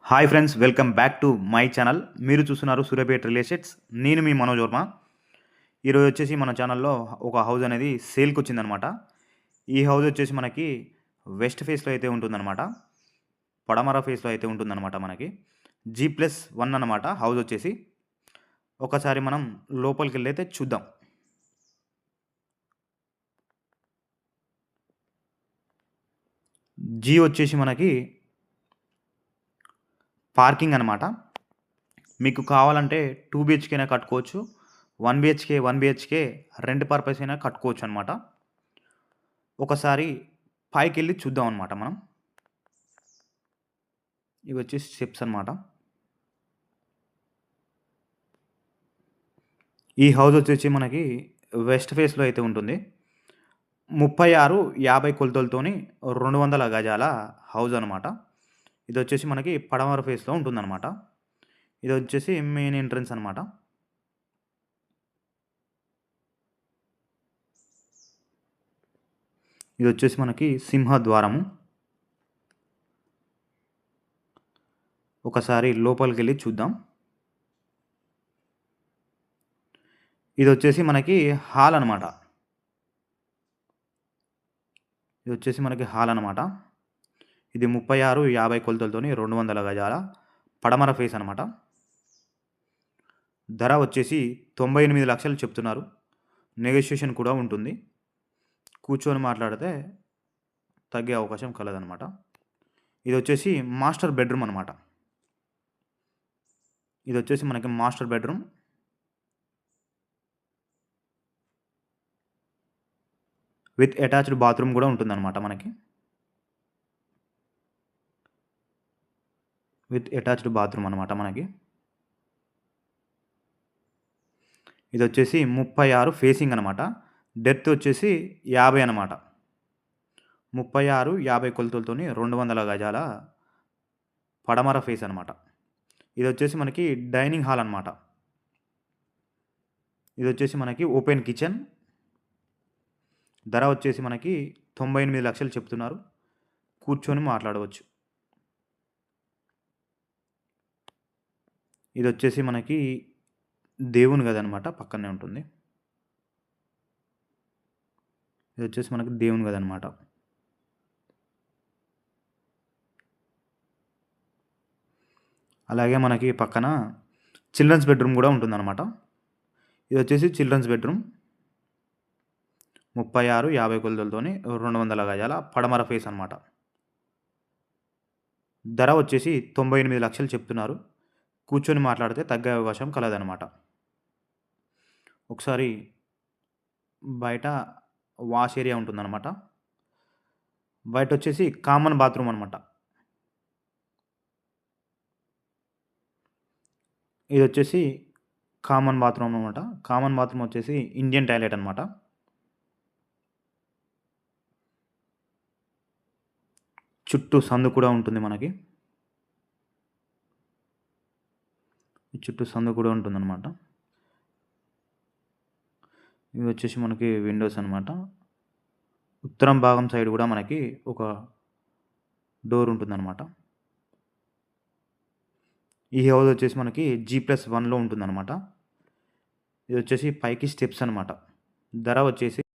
Hi friends, welcome back to my channel. మీరు చూస్తున్నారు Suryapet real estates. నేను మీ మనోజ్ వర్మ. ఈరోజు వచ్చేసి మన ఛానల్లో ఒక హౌస్ అనేది సేల్కి వచ్చిందనమాట. ఈ హౌస్ వచ్చేసి మనకి వెస్ట్ ఫేస్లో అయితే ఉంటుందన్నమాట. పడమర ఫేస్లో అయితే ఉంటుందన్నమాట. మనకి G+1 అన్నమాట హౌస్ వచ్చేసి. ఒకసారి మనం లోపలికి వెళ్ళి అయితే చూద్దాం. జీ వచ్చేసి మనకి పార్కింగ్ అనమాట. మీకు కావాలంటే 2 BHK అయినా కట్టుకోవచ్చు. 1 BHK రెంట్ పర్పస్ అయినా కట్టుకోవచ్చు అనమాట. ఒకసారి పైకెళ్ళి చూద్దాం అనమాట మనం. ఇవి వచ్చేసి స్టెప్స్ అనమాట. ఈ హౌస్ వచ్చేసి మనకి వెస్ట్ ఫేస్లో అయితే ఉంటుంది. 36-50 కొలతలతోని 200 గజాల హౌస్ అనమాట. ఇది వచ్చేసి మనకి పడమర ఫేస్లో ఉంటుందన్నమాట. ఇది వచ్చేసి మెయిన్ ఎంట్రన్స్ అనమాట. ఇది వచ్చేసి మనకి సింహద్వారము. ఒకసారి లోపలికి వెళ్ళి చూద్దాం. ఇది వచ్చేసి మనకి హాల్ అనమాట. ఇది వచ్చేసి మనకి హాల్ అనమాట. ఇది 36-50 కొలతలతోని 200 గజాల పడమర ఫేస్ అనమాట. ధర వచ్చేసి 98 లక్షలు చెప్తున్నారు. నెగోషియేషన్ కూడా ఉంటుంది. కూర్చొని మాట్లాడితే తగ్గే అవకాశం కలదనమాట. ఇది వచ్చేసి మాస్టర్ బెడ్రూమ్ అనమాట. ఇది వచ్చేసి మనకి master bedroom. With attached bathroom కూడా ఉంటుందన్నమాట మనకి. విత్ అటాచ్డ్ బాత్రూమ్ అనమాట మనకి. ఇది వచ్చేసి 36 ఫేసింగ్ అనమాట. డెప్త్ వచ్చేసి 50 అనమాట. 36-50 కొలతలతోని 200 గజాల పడమర ఫేస్ అనమాట. ఇది వచ్చేసి మనకి డైనింగ్ హాల్ అనమాట. ఇది వచ్చేసి మనకి ఓపెన్ కిచెన్. ధర వచ్చేసి మనకి 98 లక్షలు చెప్తున్నారు. కూర్చొని మాట్లాడవచ్చు. ఇది వచ్చేసి మనకి దేవుని గది అనమాట. పక్కనే ఉంటుంది. ఇది వచ్చేసి మనకి దేవుని గది అనమాట. అలాగే మనకి పక్కన చిల్డ్రన్స్ బెడ్రూమ్ కూడా ఉంటుందన్నమాట. ఇది వచ్చేసి చిల్డ్రన్స్ బెడ్రూమ్. 36-50 కొలతలతోని 200 గజాల పడమర ఫేస్ అనమాట. ధర వచ్చేసి 98 లక్షలు చెప్తున్నారు. కూర్చొని మాట్లాడితే తగ్గే అవకాశం కలదనమాట. ఒకసారి బయట వాష్ ఏరియా ఉంటుందన్నమాట. బయట వచ్చేసి కామన్ బాత్రూమ్ అనమాట. ఇది వచ్చేసి కామన్ బాత్రూమ్ అనమాట. కామన్ బాత్రూమ్ వచ్చేసి ఇండియన్ టాయిలెట్ అనమాట. చుట్టూ సందు కూడా ఉంటుంది మనకి. చుట్టూ సందు కూడా ఉంటుందన్నమాట. ఇవి వచ్చేసి మనకి విండోస్ అనమాట. ఉత్తరం భాగం సైడ్ కూడా మనకి ఒక డోర్ ఉంటుందన్నమాట. ఈ హౌస్ వచ్చేసి మనకి G+1లో ఉంటుందన్నమాట. ఇది వచ్చేసి పైకి స్టెప్స్ అనమాట. ధర వచ్చేసి